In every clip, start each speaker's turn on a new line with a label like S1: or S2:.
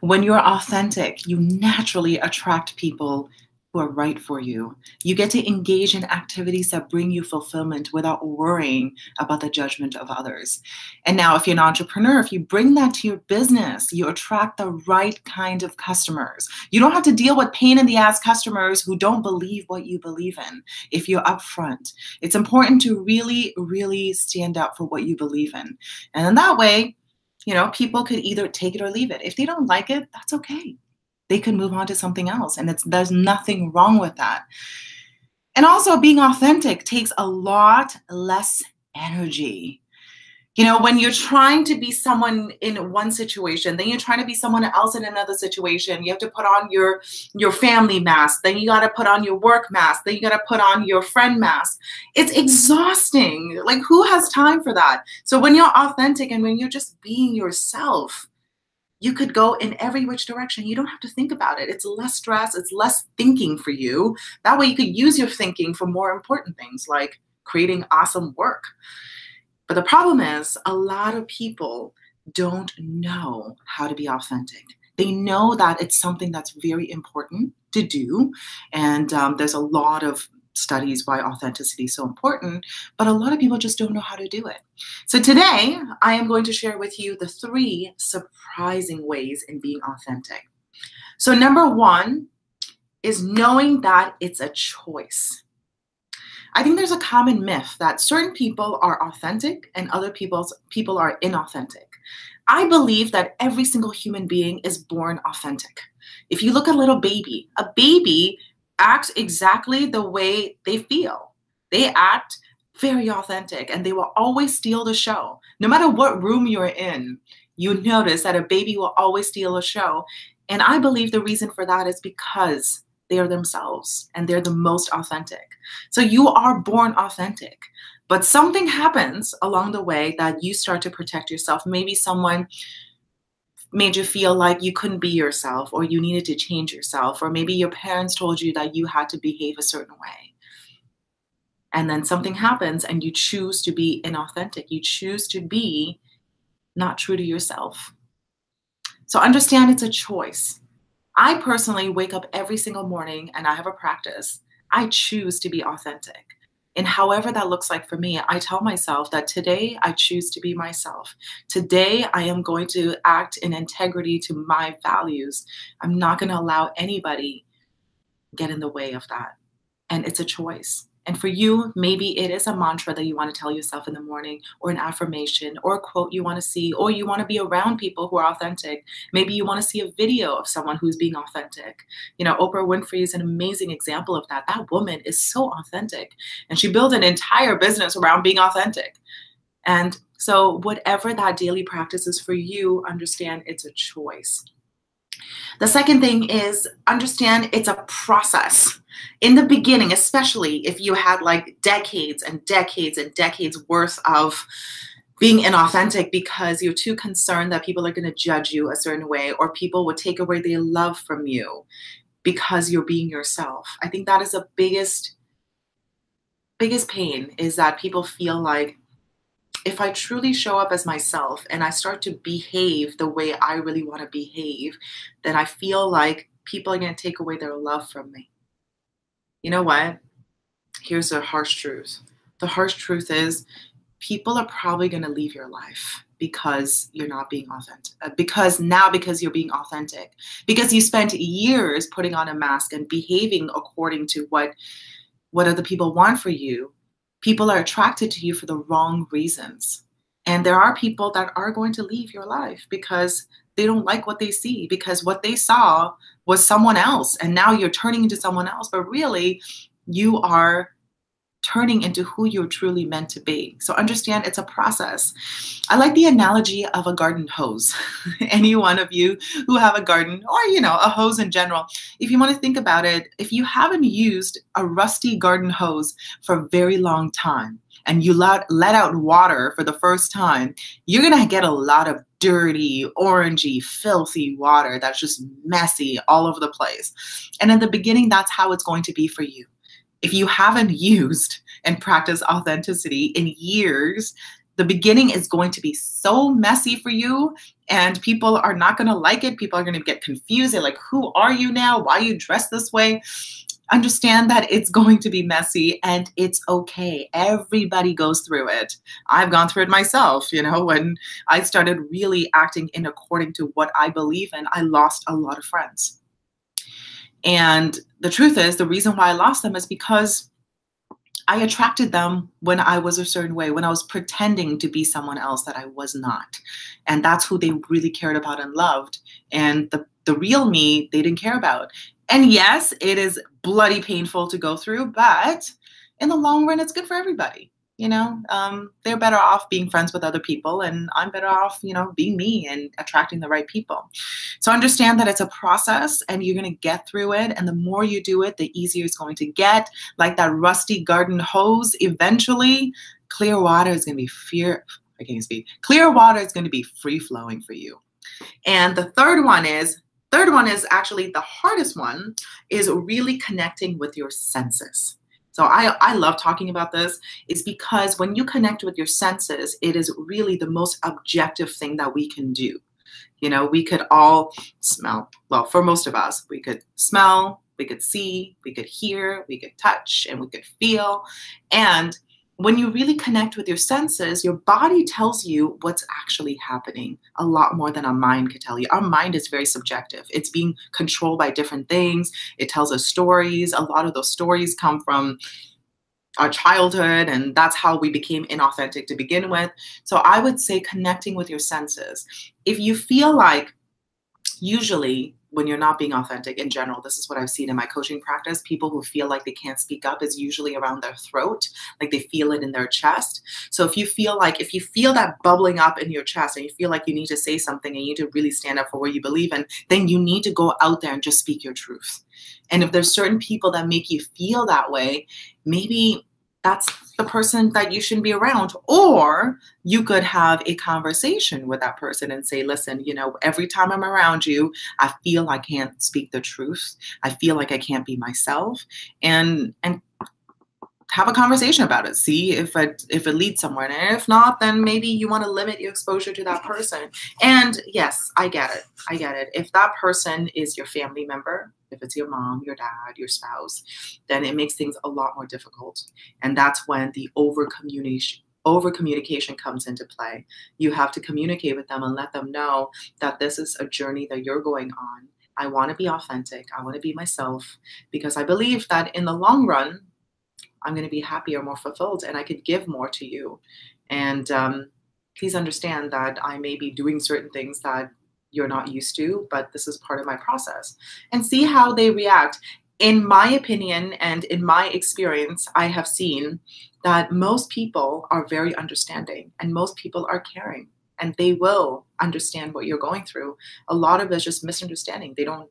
S1: When you're authentic, you naturally attract people who are right for you. You get to engage in activities that bring you fulfillment without worrying about the judgment of others. And now, if you're an entrepreneur, if you bring that to your business, you attract the right kind of customers. You don't have to deal with pain in the ass customers who don't believe what you believe in if you're upfront. It's important to really, really stand up for what you believe in. And in that way, people could either take it or leave it. If they don't like it, that's okay. They can move on to something else. And there's nothing wrong with that. And also, being authentic takes a lot less energy. When you're trying to be someone in one situation, then you're trying to be someone else in another situation. You have to put on your family mask, then you got to put on your work mask, then you got to put on your friend mask. It's exhausting. Like, who has time for that? So when you're authentic and when you're just being yourself, you could go in every which direction. You don't have to think about it. It's less stress. It's less thinking for you. That way you could use your thinking for more important things like creating awesome work. But the problem is a lot of people don't know how to be authentic. They know that it's something that's very important to do. And there's a lot of studies why authenticity is so important, but a lot of people just don't know how to do it. So today, I am going to share with you the 3 surprising ways in being authentic. So number 1 is knowing that it's a choice. I think there's a common myth that certain people are authentic and other people are inauthentic. I believe that every single human being is born authentic. If you look at a baby acts exactly the way they feel. They act very authentic and they will always steal the show. No matter what room you're in, you notice that a baby will always steal a show. And I believe the reason for that is because they are themselves and they're the most authentic. So you are born authentic, but something happens along the way that you start to protect yourself. Maybe someone made you feel like you couldn't be yourself or you needed to change yourself, or maybe your parents told you that you had to behave a certain way. And then something happens and you choose to be inauthentic. You choose to be not true to yourself. So understand it's a choice. I personally wake up every single morning and I have a practice. I choose to be authentic. And however that looks like for me, I tell myself that today I choose to be myself. Today I am going to act in integrity to my values. I'm not going to allow anybody get in the way of that. And it's a choice. And for you, maybe it is a mantra that you want to tell yourself in the morning, or an affirmation, or a quote you want to see, or you want to be around people who are authentic. Maybe you want to see a video of someone who's being authentic. Oprah Winfrey is an amazing example of that. That woman is so authentic, and she built an entire business around being authentic. And so whatever that daily practice is for you, understand it's a choice. The second thing is understand it's a process. In the beginning, especially if you had like decades and decades and decades worth of being inauthentic because you're too concerned that people are going to judge you a certain way, or people would take away their love from you because you're being yourself. I think that is the biggest pain, is that people feel like, if I truly show up as myself and I start to behave the way I really want to behave, then I feel like people are going to take away their love from me. You know what? Here's the harsh truth. The harsh truth is people are probably going to leave your life because you're not being authentic. Because you're being authentic. Because you spent years putting on a mask and behaving according to what other people want for you. People are attracted to you for the wrong reasons. And there are people that are going to leave your life because they don't like what they see, because what they saw was someone else. And now you're turning into someone else. But really, you are turning into who you're truly meant to be. So understand it's a process. I like the analogy of a garden hose. Any one of you who have a garden, or a hose in general, if you want to think about it, if you haven't used a rusty garden hose for a very long time and you let out water for the first time, you're going to get a lot of dirty, orangey, filthy water that's just messy all over the place. And in the beginning, that's how it's going to be for you. If you haven't used and practiced authenticity in years, The beginning is going to be so messy for you, and people are not going to like it. People are going to get confused. They're like, who are you now? Why are you dressed this way? Understand that it's going to be messy, and it's okay. Everybody goes through it. I've gone through it myself. When I started really acting in according to what I believe in, I lost a lot of friends. And the truth is, the reason why I lost them is because I attracted them when I was a certain way, when I was pretending to be someone else that I was not. And that's who they really cared about and loved. And the real me, they didn't care about. And yes, it is bloody painful to go through, but in the long run, it's good for everybody. They're better off being friends with other people, and I'm better off, being me and attracting the right people. So understand that it's a process, and you're going to get through it. And the more you do it, the easier it's going to get. Like that rusty garden hose, eventually clear water is going to be clear water is going to be free flowing for you. And the third one is actually the hardest one, is really connecting with your senses. So I love talking about this, is because when you connect with your senses, it is really the most objective thing that we can do. We could all smell. Well, for most of us, we could smell, we could see, we could hear, we could touch, and we could feel. And when you really connect with your senses, your body tells you what's actually happening a lot more than our mind could tell you. Our mind is very subjective. It's being controlled by different things. It tells us stories. A lot of those stories come from our childhood, and that's how we became inauthentic to begin with. So I would say connecting with your senses. If you feel like, usually when you're not being authentic in general, this is what I've seen in my coaching practice, people who feel like they can't speak up is usually around their throat, like they feel it in their chest. So if you feel that bubbling up in your chest and you feel like you need to say something and you need to really stand up for what you believe in, then you need to go out there and just speak your truth. And if there's certain people that make you feel that way, maybe that's the person that you shouldn't be around. Or you could have a conversation with that person and say, listen, every time I'm around you, I feel I can't speak the truth. I feel like I can't be myself. And have a conversation about it. See if it leads somewhere. And if not, then maybe you want to limit your exposure to that person. And yes, I get it. If that person is your family member, if it's your mom, your dad, your spouse, then it makes things a lot more difficult. And that's when the over communication comes into play. You have to communicate with them and let them know that this is a journey that you're going on. I want to be authentic. I want to be myself, because I believe that in the long run, I'm going to be happier, more fulfilled, and I could give more to you. And please understand that I may be doing certain things that you're not used to, but this is part of my process. And see how they react. In my opinion and in my experience, I have seen that most people are very understanding, and most people are caring, and they will understand what you're going through. A lot of it is just misunderstanding. They don't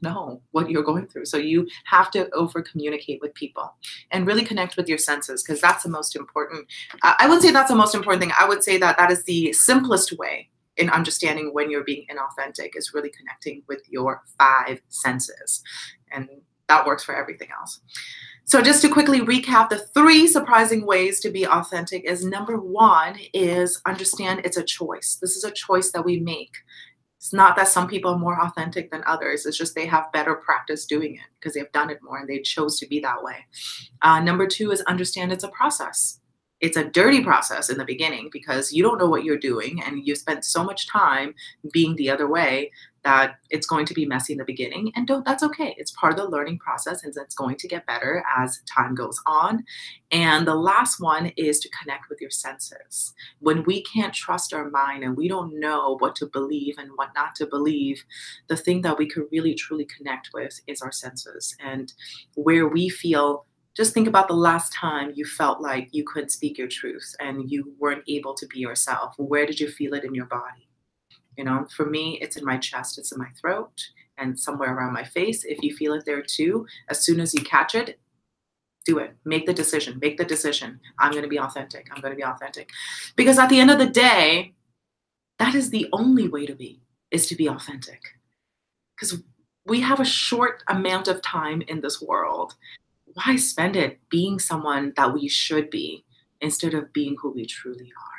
S1: know what you're going through. So you have to over communicate with people and really connect with your senses, because that's the most important. I wouldn't say that's the most important thing. I would say that is the simplest way in understanding when you're being inauthentic, is really connecting with your 5 senses. And that works for everything else. So just to quickly recap, the 3 surprising ways to be authentic is, number 1 is understand it's a choice. This is a choice that we make. It's not that some people are more authentic than others. It's just they have better practice doing it because they've done it more and they chose to be that way. Number 2 is understand it's a process. It's a dirty process in the beginning because you don't know what you're doing and you spent so much time being the other way that it's going to be messy in the beginning, and that's okay. It's part of the learning process, and it's going to get better as time goes on. And the last one is to connect with your senses. When we can't trust our mind and we don't know what to believe and what not to believe, the thing that we could really truly connect with is our senses. And where we feel, just think about the last time you felt like you couldn't speak your truth and you weren't able to be yourself. Where did you feel it in your body? For me, it's in my chest, it's in my throat, and somewhere around my face. If you feel it there too, as soon as you catch it, do it. Make the decision. Make the decision. I'm going to be authentic. I'm going to be authentic. Because at the end of the day, that is the only way to be, is to be authentic. Because we have a short amount of time in this world. Why spend it being someone that we should be instead of being who we truly are?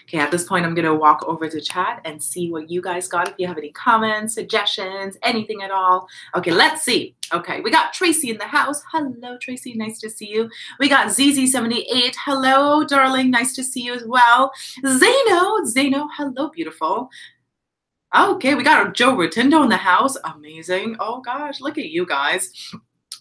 S1: Okay, at this point, I'm going to walk over to chat and see what you guys got. If you have any comments, suggestions, anything at all. Okay, let's see. Okay, we got Tracy in the house. Hello, Tracy. Nice to see you. We got ZZ78. Hello, darling. Nice to see you as well. Zeno. Hello, beautiful. Okay, we got Joe Rotundo in the house. Amazing. Oh, gosh, look at you guys.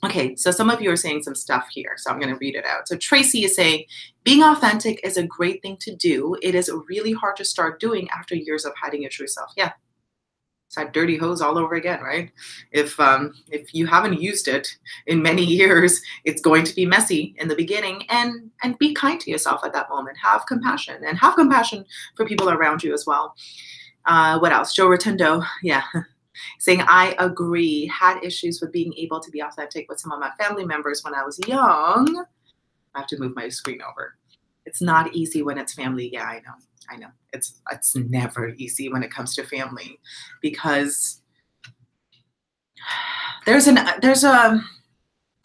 S1: Okay, so some of you are saying some stuff here, so I'm going to read it out. So Tracy is saying, being authentic is a great thing to do. It is really hard to start doing after years of hiding your true self. Yeah, it's that dirty hose all over again, right? If you haven't used it in many years, it's going to be messy in the beginning. And be kind to yourself at that moment. Have compassion, and have compassion for people around you as well. What else? Joe Rotundo, yeah. Saying, I agree, had issues with being able to be authentic with some of my family members when I was young. I have to move my screen over. It's not easy when it's family. Yeah, I know. It's never easy when it comes to family, because there's a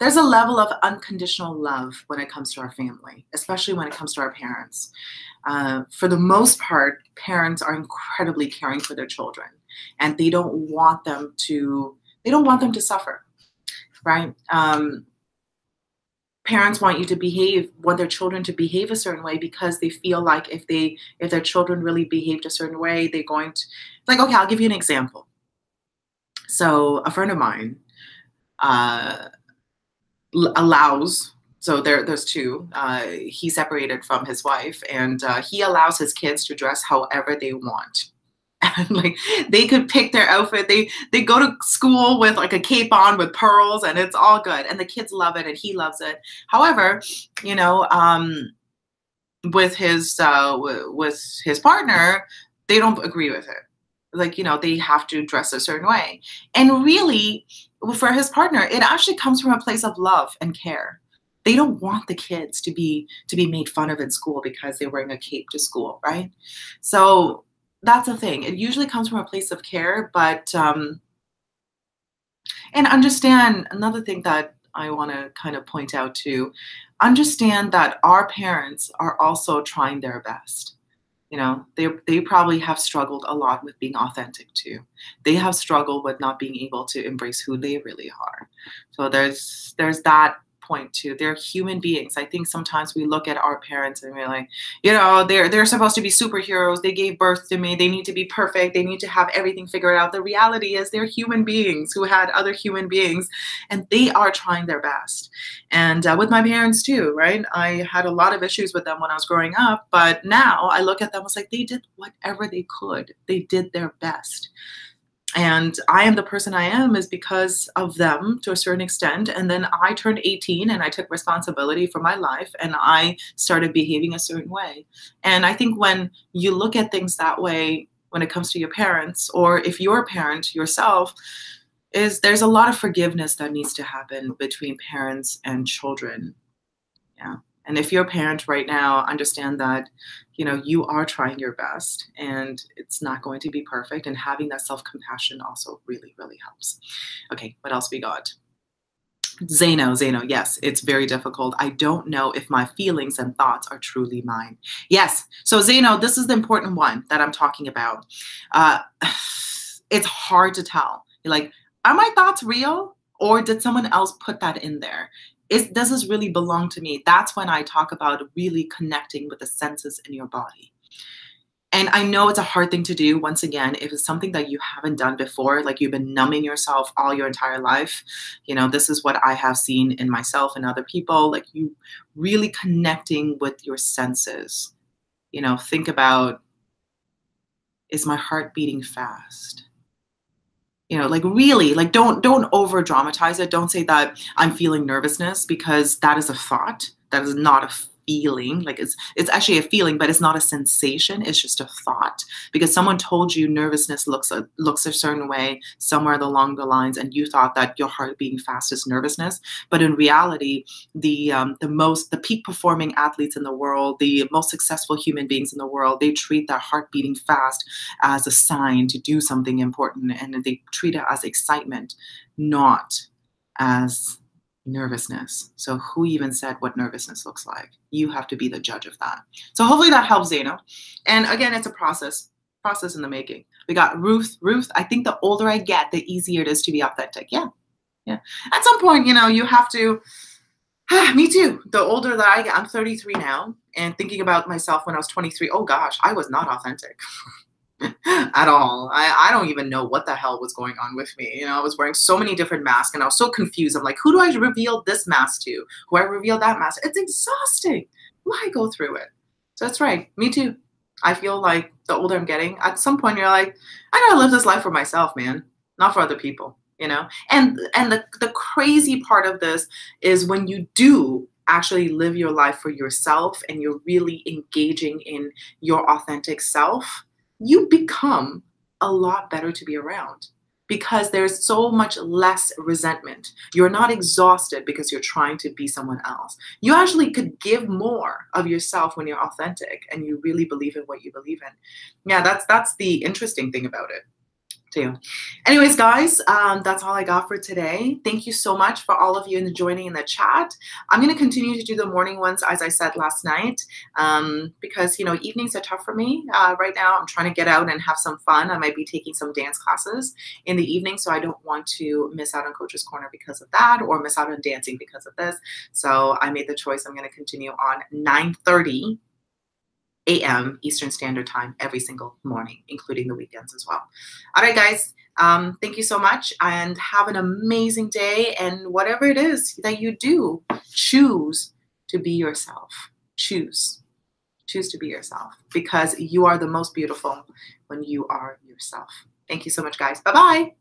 S1: level of unconditional love when it comes to our family, especially when it comes to our parents. For the most part, parents are incredibly caring for their children, and they don't want them to suffer, right? Parents want their children to behave a certain way, because they feel like if their children really behaved a certain way, they're going to, like, okay, I'll give you an example. So a friend of mine allows, so there's two, he separated from his wife, and he allows his kids to dress however they want. And like, they could pick their outfit. They go to school with like a cape on with pearls, and it's all good. And the kids love it, and he loves it. However, with his partner, they don't agree with it. Like, they have to dress a certain way. And really, for his partner, it actually comes from a place of love and care. They don't want the kids to be made fun of in school because they're wearing a cape to school, right? So that's the thing. It usually comes from a place of care, but and understand another thing that I want to kind of point out too. Understand that our parents are also trying their best. They probably have struggled a lot with being authentic too. They have struggled with not being able to embrace who they really are. So there's that point too. They're human beings. I think sometimes we look at our parents and we're like, they're supposed to be superheroes. They gave birth to me. They need to be perfect. They need to have everything figured out. The reality is they're human beings who had other human beings, and they are trying their best. And with my parents too, right? I had a lot of issues with them when I was growing up, but now I look at them as like, they did whatever they could. They did their best. And I am the person I am is because of them to a certain extent. And then I turned 18 and I took responsibility for my life, and I started behaving a certain way. And I think when you look at things that way, when it comes to your parents, or if you're a parent yourself, there's a lot of forgiveness that needs to happen between parents and children. Yeah. And if you're a parent right now, understand that, you are trying your best, and it's not going to be perfect. And having that self-compassion also really, really helps. Okay, what else we got? Zeno, yes, it's very difficult. I don't know if my feelings and thoughts are truly mine. Yes, so Zeno, this is the important one that I'm talking about. It's hard to tell. You're like, are my thoughts real, or did someone else put that in there? Does this really belong to me? That's when I talk about really connecting with the senses in your body. And I know it's a hard thing to do. Once again, if it's something that you haven't done before, like you've been numbing yourself all your entire life, this is what I have seen in myself and other people, like you really connecting with your senses. Think about, is my heart beating fast? Like really, like don't over dramatize it. Don't say that I'm feeling nervousness, because that is a thought. That is not a feeling. Like it's actually a feeling, but it's not a sensation. It's just a thought, because someone told you nervousness looks a certain way somewhere along the lines, and you thought that your heart beating fast is nervousness. But in reality, the peak performing athletes in the world, the most successful human beings in the world, they treat that heart beating fast as a sign to do something important, and they treat it as excitement, not as Nervousness. So who even said what nervousness looks like? You have to be the judge of that. So hopefully that helps, Zaina. And again, it's a process in the making. We got Ruth. Ruth, I think the older I get, the easier it is to be authentic. Yeah. Yeah. At some point, you have to, me too. The older that I get, I'm 33 now, and thinking about myself when I was 23, oh gosh, I was not authentic. At all. I don't even know what the hell was going on with me. I was wearing so many different masks and I was so confused. I'm like, who do I reveal this mask to? Who I reveal that mask? It's exhausting. Why go through it? So that's right. Me too. I feel like the older I'm getting, at some point you're like, I gotta live this life for myself, man, not for other people, And the crazy part of this is when you do actually live your life for yourself and you're really engaging in your authentic self, you become a lot better to be around because there's so much less resentment. You're not exhausted because you're trying to be someone else. You actually could give more of yourself when you're authentic and you really believe in what you believe in. Yeah, that's the interesting thing about it too. Anyways, guys, that's all I got for today. Thank you so much for all of you joining in the chat. I'm going to continue to do the morning ones, as I said last night, because, evenings are tough for me. Right now, I'm trying to get out and have some fun. I might be taking some dance classes in the evening, so I don't want to miss out on Coach's Corner because of that or miss out on dancing because of this. So I made the choice. I'm going to continue on 9:30 a.m. Eastern Standard Time every single morning, including the weekends as well. All right, guys. Thank you so much and have an amazing day. And whatever it is that you do, choose to be yourself. Choose to be yourself because you are the most beautiful when you are yourself. Thank you so much, guys. Bye-bye.